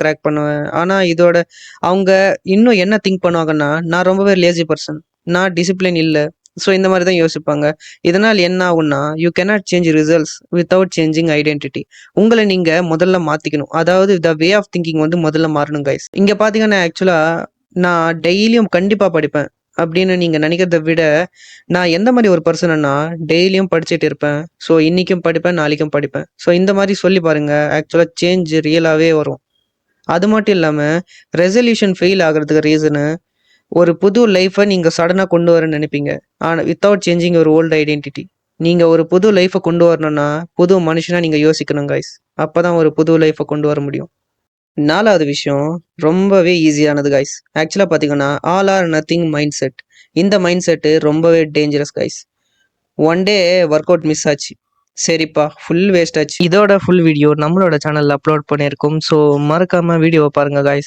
Crack பண்ணுவேன். ஆனா இதோட அவங்க இன்னும் என்ன திங்க் பண்ணுவாங்கன்னா, நான் ரொம்பவே லேசி பர்சன். நான் டிசிப்ளின் இல்ல. ஸோ இந்த மாரி தான் யோசிப்பாங்க. இதனால் என்ன ஆகும்னா, you cannot change results without changing identity. உங்கள நீங்க முதல்ல மாத்திக்கணும். அதாவது வே ஆஃப் திங்கிங் வந்து முதல்ல மாறணும் கைஸ். இங்க பார்த்தீங்கன்னா, ஆக்சுவலா நான் டெய்லியும் கண்டிப்பா படிப்பேன் அப்படின்னு நீங்க நினைக்கிறத விட, நான் எந்த மாரி ஒரு பெர்சன்னா, டெய்லியும் படிச்சுட்டு இருப்பேன். ஸோ இன்னைக்கும் படிப்பேன், நாளைக்கும் படிப்பேன். ஸோ இந்த மாரி சொல்லி பாருங்க. ஆக்சுவலா சேஞ்ச் ரியலாவே வரும். அது மட்டும் இல்லாம, ரெசல்யூஷன் ஃபெயில் ஆகுறதுக்கு ரீசனு, ஒரு புது லைஃப்ப நீங்க சடனா கொண்டு வரேன்னு நெனைப்பீங்க. ஆனா without changing your old identity. நீங்க ஒரு புது லைஃப்ப கொண்டு வரணும்னா, புது மனுஷனா நீங்க யோசிக்கணும் கைஸ். அப்பதான் ஒரு புது லைஃப்ப கொண்டு வர முடியும். 4வது விஷயம் ரொம்பவே ஈஸியானது கைஸ். ஆக்சுவலா பார்த்தீங்கன்னா, all or nothing mind set. இந்த மைண்ட் செட்டு ரொம்பவே dangerous guys. One day work out miss ஆச்சு. சரிப்பா, ஃபுல் வேஸ்ட் ஆச்சு. இதோட ஃபுல் வீடியோ நம்மளோட சேனல்ல அப்லோட் பண்ணியிருக்கோம். ஸோ மறக்காம வீடியோவ பாருங்க கைஸ்.